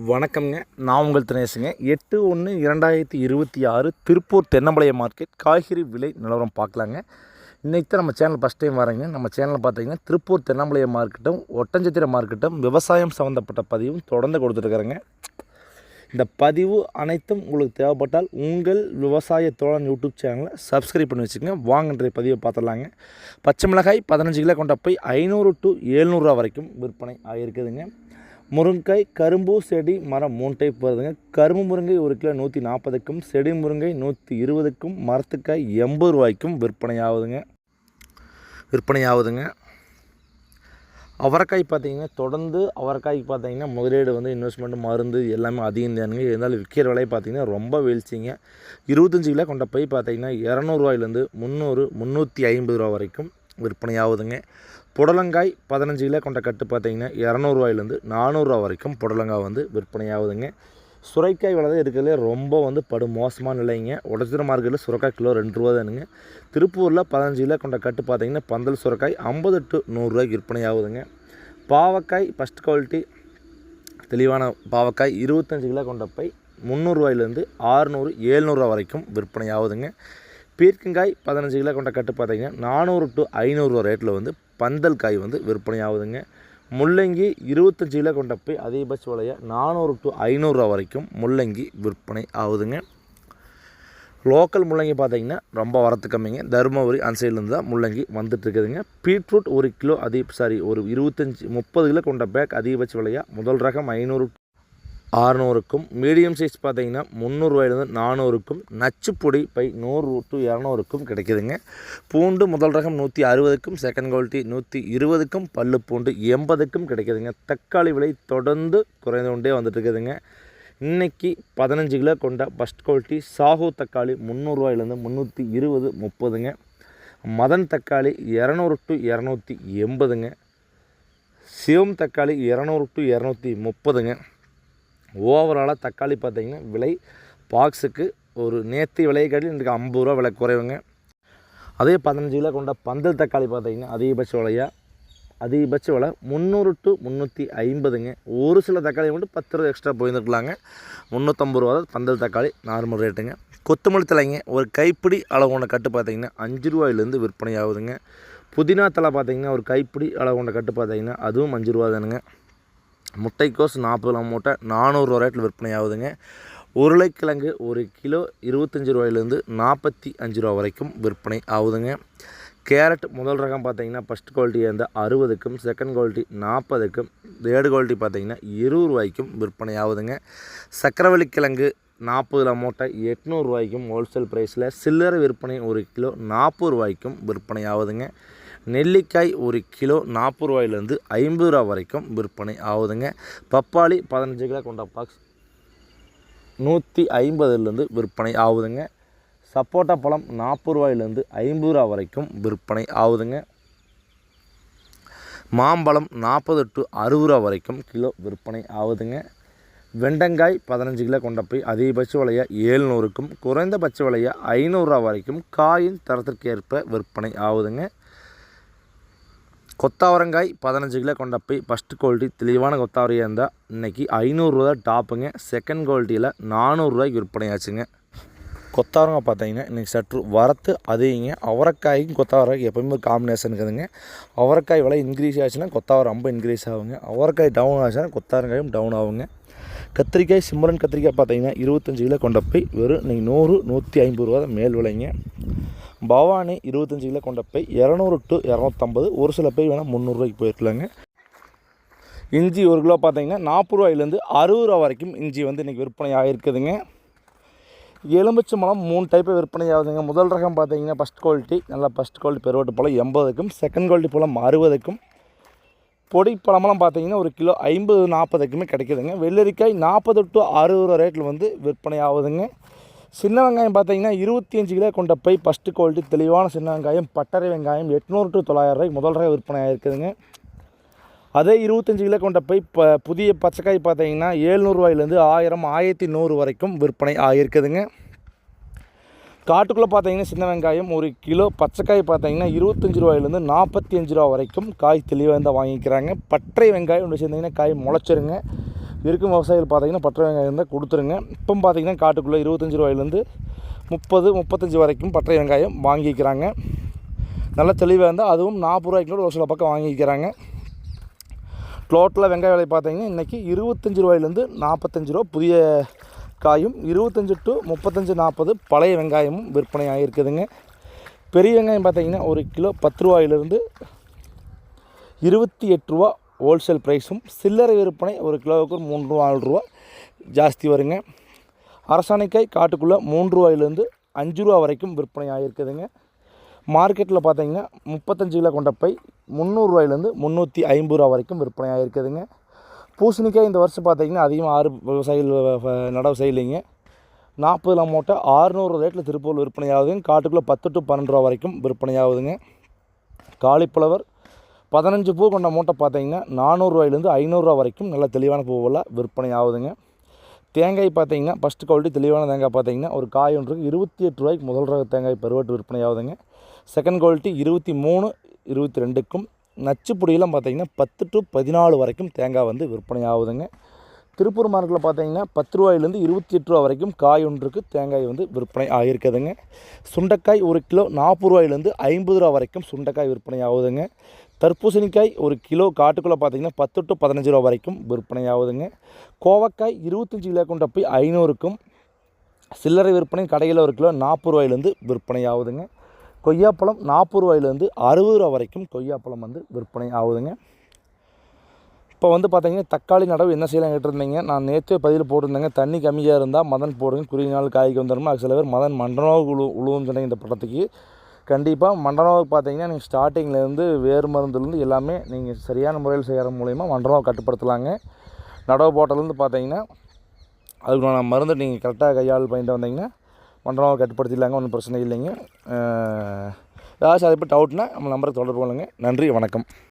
வணக்கம்ங்க. நான் உங்கள் தினேஷுங்க. 8/1/2026 திருப்பூர் தென்னம்பாளையம் மார்க்கெட் காய்கறி விலை நிலவரம் பார்க்கலாங்க. இன்றைக்கி தான் நம்ம சேனல் ஃபஸ்ட் டைம் வரேங்க. நம்ம சேனலில் பார்த்தீங்கன்னா திருப்பூர் தென்னம்பாளையம் மார்க்கெட்டும் ஒட்டஞ்சத்திரம் மார்க்கெட்டும் விவசாயம் சம்மந்தப்பட்ட பதிவும் தொடர்ந்து கொடுத்துருக்குறேங்க. இந்த பதிவு அனைத்தும் உங்களுக்கு தேவைப்பட்டால் உங்கள் விவசாய தோழன் யூடியூப் சேனலை சப்ஸ்கிரைப் பண்ணி வச்சுக்கோங்க. வாங்கன்ற பதிவை பார்த்துடலாங்க. பச்சை மிளகாய் 15 கிலோ கொண்ட போய் 500 to 700 வரைக்கும் விற்பனை ஆகிருக்குதுங்க. முருங்கைக்காய் கரும்பு செடி மரம் 3 டைப் வருதுங்க. கரும்பு முருங்கை 1 கிலோ 140க்கும், செடி முருங்கை 120க்கும், மரத்துக்காய் 80 ரூபாய்க்கும் விற்பனை ஆகுதுங்க. அவரைக்காய் பார்த்தீங்கன்னா தொடர்ந்து அவரைக்காய்க்கு பார்த்தீங்கன்னா முதலீடு இன்வெஸ்ட்மெண்ட் மருந்து எல்லாமே அதிகம் தானுங்க. இருந்தாலும் விற்கிற விலை பார்த்தீங்கன்னா ரொம்ப வீழ்ச்சிங்க. 25 கிலோ கொண்ட போய் பார்த்தீங்கன்னா 200 ரூபாயிலேருந்து 300, 350 ரூபா வரைக்கும் விற்பனை ஆகுதுங்க. புடலங்காய் 15 கிலோ கொண்ட கட்டு பார்த்தீங்கன்னா 200 ரூபாயிலேருந்து 400 ரூபா வரைக்கும் புடலங்காய் விற்பனை ஆகுதுங்க. சுரைக்காய் விலை தான் இருக்கிறதுலே ரொம்ப படு மோசமான நிலைங்க. ஒடச்சிர மார்க்கெட்டில் சுரைக்காய் கிலோ 2 ரூபா தானுங்க. திருப்பூரில் 15 கிலோ கொண்ட கட்டு பார்த்தீங்கன்னா பந்தல் சுரைக்காய் 50 to 100 ரூபாய்க்கு விற்பனை ஆகுதுங்க. பாவக்காய் ஃபஸ்ட் குவாலிட்டி தெளிவான பாவக்காய் 25 கிலோ கொண்ட பை 300 ரூபாயிலேருந்து 600, 700 ரூபா வரைக்கும் விற்பனை ஆகுதுங்க. பீர்க்கங்காய் 15 கிலோ கொண்ட கட்டு பார்த்தீங்கன்னா 400 to 500 ரூபா ரேட்டில் பந்தல் காய் விற்பனை ஆகுதுங்க. முள்ளங்கி 25 கிலோ கொண்ட போய் அதிகபட்ச விலையை 400 to 500 ரூபா வரைக்கும் முள்ளங்கி விற்பனை ஆகுதுங்க. லோக்கல் முள்ளங்கி பார்த்தீங்கன்னா ரொம்ப வரத்து கம்மிங்க. தருமபுரி அந்த சைட்லேருந்து தான் முள்ளங்கி வந்துட்டுருக்குதுங்க. பீட்ரூட் 1 கிலோ ஒரு 30 கிலோ கொண்ட பேக் அதிகபட்ச விலையாக முதல் ரகம் 500 600க்கும், மீடியம் சைஸ் பார்த்தீங்கன்னா 300 ரூபாயிலேருந்து 400க்கும், நச்சுப்பொடி பை 100 to 200க்கும் கிடைக்குதுங்க. பூண்டு முதல் ரகம் 160க்கும், செகண்ட் குவாலிட்டி 120க்கும், பல்லு பூண்டு 80க்கும் கிடைக்குதுங்க. தக்காளி விலை தொடர்ந்து குறைந்து கொண்டே வந்துட்டுருக்குதுங்க. இன்றைக்கி 15 கிலோ கொண்ட ஃபஸ்ட் குவாலிட்டி சாகு தக்காளி 300 ரூபாயிலேருந்து 320, 30ங்க. மதன் தக்காளி 200 to 280ங்க. சிவம் தக்காளி 200 to 230ங்க. ஓவராலாக தக்காளி பார்த்திங்கன்னா விலை பாக்ஸுக்கு ஒரு நேற்று விலையை காட்டி இன்றைக்கு 50 ரூபா விலை குறைவுங்க. அதே 15 கிலோ கொண்ட பந்தல் தக்காளி பார்த்திங்கன்னா அதிகபட்ச விலை 300 to 350ங்க. ஒரு சில தக்காளி மட்டும் 10 ரூபா எக்ஸ்ட்ரா போயிருந்துருக்கலாங்க. 350 ரூபா தான் பந்தல் தக்காளி நார்மல் ரேட்டுங்க. கொத்தமல்லி தலைங்க ஒரு கைப்பிடி அளவு கொண்ட கட்டு பார்த்திங்கன்னா 5 ரூபாயிலேருந்து விற்பனை ஆகுதுங்க. புதினா தலை பார்த்திங்கன்னா ஒரு கைப்பிடி அளவு கொண்ட கட்டு பார்த்திங்கன்னா அதுவும் 5 ரூபா தானுங்க. முட்டைக்கோஸ் 40 மூட்டை 400 ரூபா ரேட்டில் விற்பனை ஆகுதுங்க. உருளைக்கிழங்கு 1 கிலோ 25 ரூபாயிலேருந்து 45 ரூபா வரைக்கும் விற்பனை ஆகுதுங்க. கேரட் முதல் ரகம் பார்த்தீங்கன்னா ஃபஸ்ட் குவாலிட்டி 60க்கும், செகண்ட் குவாலிட்டி 40க்கும், தேர்டு குவாலிட்டி பார்த்தீங்கன்னா 20 ரூபாய்க்கும் விற்பனை ஆகுதுங்க. சக்கரவள்ளிக்கிழங்கு 40 மூட்டை 800 ரூபாய்க்கும் ஹோல்சேல் ப்ரைஸில், சில்லறை விற்பனை 1 கிலோ 40 ரூபாய்க்கும் விற்பனை ஆகுதுங்க. நெல்லிக்காய் 1 கிலோ 40 ரூபாயிலேருந்து 50 ரூபா வரைக்கும் விற்பனை ஆகுதுங்க. பப்பாளி 15 கிலோ கொண்ட பாக்ஸ் 150லேருந்து விற்பனை ஆகுதுங்க. சப்போட்டா பழம் 40 ரூபாயிலேருந்து 50 ரூபா வரைக்கும் விற்பனை ஆகுதுங்க. மாம்பழம் 40 to 60 ரூபா வரைக்கும் கிலோ விற்பனை ஆகுதுங்க. வெண்டங்காய் 15 கிலோ கொண்ட போய் அதிகபட்ச விலையாக 700க்கும், குறைந்தபட்ச விலையாக 500 ரூபா வரைக்கும் காயின் தரத்திற்கு ஏற்ப விற்பனை ஆகுதுங்க. கொத்தாவரங்காய் 15 கிலோ கொண்ட போய் ஃபஸ்ட்டு குவாலிட்டி தெளிவான கொத்தாவரியாக இருந்தால் இன்றைக்கி 500 ரூபா டாப்புங்க. செகண்ட் குவாலிட்டியில் 400 ரூபாய்க்கு விற்பனை ஆச்சுங்க. கொத்தாவரங்காய் பார்த்தீங்கன்னா இன்றைக்கி சற்று வரத்து அதிகங்க. அவரைக்காய்க்கும் கொத்தாவரங்காய்க்கு எப்போயுமே ஒரு காம்பினேஷன் இருக்குதுங்க. அவரைக்காய் விலை இன்க்ரீஸ் ஆச்சுன்னா கொத்தாவரம் ரொம்ப இன்க்ரீஸ் ஆகுங்க. அவரைக்காய் டவுன் ஆச்சுன்னா கொத்தாவரங்காயும் டவுன் ஆகுங்க. கத்திரிக்காய் சிம்ரன் கத்திரிக்காய் பார்த்தீங்கன்னா 25 கிலோ கொண்ட போய் வெறும் இன்றைக்கி 100, 150 ரூபா தான் மேல் விலைங்க. பவானி 25 கிலோ கொண்ட பை 200 to 250, ஒரு சில பை வேணால் 300 ரூபாய்க்கு போயிருக்கலாங்க. இஞ்சி 1 கிலோ பார்த்தீங்கன்னா 40 ரூபாயிலேருந்து 60 ரூபா வரைக்கும் இஞ்சி இன்றைக்கி விற்பனை ஆகிருக்குதுங்க. எலுமிச்சம்பழம் 3 டைப்பை விற்பனை ஆகுதுங்க. முதல் ரகம் பார்த்தீங்கன்னா ஃபஸ்ட் குவாலிட்டி நல்லா ஃபஸ்ட் குவாலிட்டி பெருவட்டு பழம் 80க்கும், செகண்ட் குவாலிட்டி பழம் 60க்கும், பொடி பழமெல்லாம் பார்த்தீங்கன்னா 1 கிலோ 50, 40க்குமே கிடைக்குதுங்க. வெள்ளரிக்காய் 40 to 60 ரூபா ரேட்டில் விற்பனை ஆகுதுங்க. சின்ன வெங்காயம் பார்த்தீங்கன்னா 25 கிலோ கொண்ட பை ஃபஸ்ட்டு குவாலிட்டி தெளிவான சின்ன வெங்காயம் பட்டறை வெங்காயம் 800 to 900 ரூபாய்க்கு முதல் ரகம் விற்பனை ஆகிருக்குதுங்க. அதே 25 கிலோ கொண்ட பை புதிய பச்சைக்காய் பார்த்தீங்கன்னா 700 ரூபாயிலேருந்து 1000, 1100 வரைக்கும் விற்பனை ஆகிருக்குதுங்க. காட்டுக்குள்ளே பார்த்தீங்கன்னா சின்ன வெங்காயம் 1 கிலோ பச்சைக்காய் பார்த்தீங்கன்னா 25 ரூபாயிலேருந்து 45 ரூபா வரைக்கும் காய் தெளிவாக இருந்தால் வாங்கிக்கிறாங்க. பட்டறை வெங்காயம் ஒன்று சேர்ந்திங்கன்னா காய் முளைச்சிருங்க. இருக்கும் விவசாயிகள் பார்த்திங்கன்னா பட்டை வெங்காயம் இருந்தால் கொடுத்துருங்க. இப்போ பார்த்திங்கன்னா காட்டுக்குள்ளே 25 ரூபாயிலேருந்து 30-35 வரைக்கும் பட்டை வெங்காயம் வாங்கிக்கிறாங்க. நல்லா தெளிவாக இருந்தால் அதுவும் 40 ரூபாய்க்கு கூட ஒரு சில பக்கம் வாங்கிக்கிறாங்க. டோட்டலாக வெங்காய விலை பார்த்திங்கன்னா இன்றைக்கி 25 ரூபாயிலேருந்து 45 ரூபா புதிய காயும், 25 to 35-40 பழைய வெங்காயமும் விற்பனை ஆகிருக்குதுங்க. பெரிய வெங்காயம் பார்த்திங்கன்னா ஒரு கிலோ 10 ரூபாயிலிருந்து 28 ரூபா ஹோல்சேல் ப்ரைஸும், சில்லறை விற்பனை ஒரு கிலோவுக்கு 3 ரூபா 4 ரூபா ஜாஸ்தி வருங்க. அரசாணைக்காய் காட்டுக்குள்ளே 3 ரூபாயிலேருந்து 5 ரூபா வரைக்கும் விற்பனை ஆகிருக்குதுங்க. மார்க்கெட்டில் பார்த்திங்கன்னா 35 கிலோ கொண்ட பை 300 ரூபாயிலேருந்து 350 ரூபா வரைக்கும் விற்பனை ஆகிருக்குதுங்க. பூசணிக்காய் இந்த வருஷம் பார்த்திங்கன்னா அதிகமாக 6 விவசாயிகள் நடவு செய்யலைங்க. 40 மூட்டை 600 ரேட்டில் திருப்பூர் விற்பனை ஆகுதுங்க. காட்டுக்குள்ளே 10 to 12 ரூபா வரைக்கும் விற்பனை ஆகுதுங்க. காலிஃப்ளவர் 15 பூ கொண்ட மூட்டை பார்த்திங்கன்னா 400 ரூபாயிலேருந்து 500 ரூபா வரைக்கும் நல்ல தெளிவான பூவெல்லாம் விற்பனை ஆகுதுங்க. தேங்காய் பார்த்திங்கன்னா ஃபஸ்ட்டு குவாலிட்டி தெளிவான தேங்காய் பார்த்திங்கன்னா ஒரு காய் ஒன்றுக்கு 28 ரூபாய்க்கு முதல் ரக தேங்காய் பெருவட்டு விற்பனை ஆகுதுங்க. செகண்ட் குவாலிட்டி 23-22க்கும், நச்சுப்பொடியெல்லாம் பார்த்திங்கன்னா 10 to 14 வரைக்கும் தேங்காய் வந்து விற்பனை ஆகுதுங்க. திருப்பூர் மார்க்கெட்டில் பார்த்திங்கன்னா 10 ரூபாயிலேருந்து 28 ரூபா வரைக்கும் காய் ஒன்றுக்கு தேங்காய் வந்து விற்பனை ஆகியிருக்குதுங்க. சுண்டைக்காய் ஒரு கிலோ 40 ரூபாயிலேருந்து 50 ரூபா வரைக்கும் சுண்டைக்காய் விற்பனை ஆகுதுங்க. தர்பூசணிக்காய் ஒரு கிலோ காட்டுக்குள்ளே பார்த்திங்கன்னா 10 to 15 ரூபா வரைக்கும் விற்பனை ஆகுதுங்க. கோவக்காய் 25 கிலோ கொண்ட போய் 500க்கும், சில்லறை விற்பனை கடையில் ஒரு கிலோ 40 ரூபாயிலேருந்து விற்பனை ஆகுதுங்க. கொய்யாப்பழம் 40 ரூபாயிலேருந்து 60 ரூபா வரைக்கும் கொய்யாப்பழம் வந்து விற்பனை ஆகுதுங்க. இப்போ வந்து பார்த்திங்கன்னா தக்காளி நடவு என்ன செய்யலாம் கேட்டிருந்தீங்க. நான் நேற்றே பதில் போட்டிருந்தேங்க, தண்ணி கம்மியாக இருந்தால் மதன் போடுங்க, குறுகிய நாள் காய்க்கு வந்துடுமா. அது சில பேர் மதன் மண்டனோவுக்கு உழுவும் சொன்னீங்க. இந்த படத்துக்கு கண்டிப்பாக மண்டனோவுக்கு பார்த்திங்கன்னா நீங்கள் ஸ்டார்டிங்லேருந்து வேறு மருந்துலேருந்து எல்லாமே நீங்கள் சரியான முறையில் செய்கிற மூலிமா மண்டனோவை கட்டுப்படுத்தலாங்க. நடவு போட்டதுலேருந்து பார்த்திங்கன்னா அதுக்குள்ள மருந்து நீங்கள் கரெக்டாக கையாள் பண்ணிட்டு வந்தீங்கன்னா மண்டனோவை கட்டுப்படுத்திடலாங்க. ஒன்றும் பிரச்சனை இல்லைங்க. ஏதாச்சும் அதை பற்றி டவுட்னா நம்ம நம்பருக்கு தொடர்பு கொள்ளுங்க. நன்றி, வணக்கம்.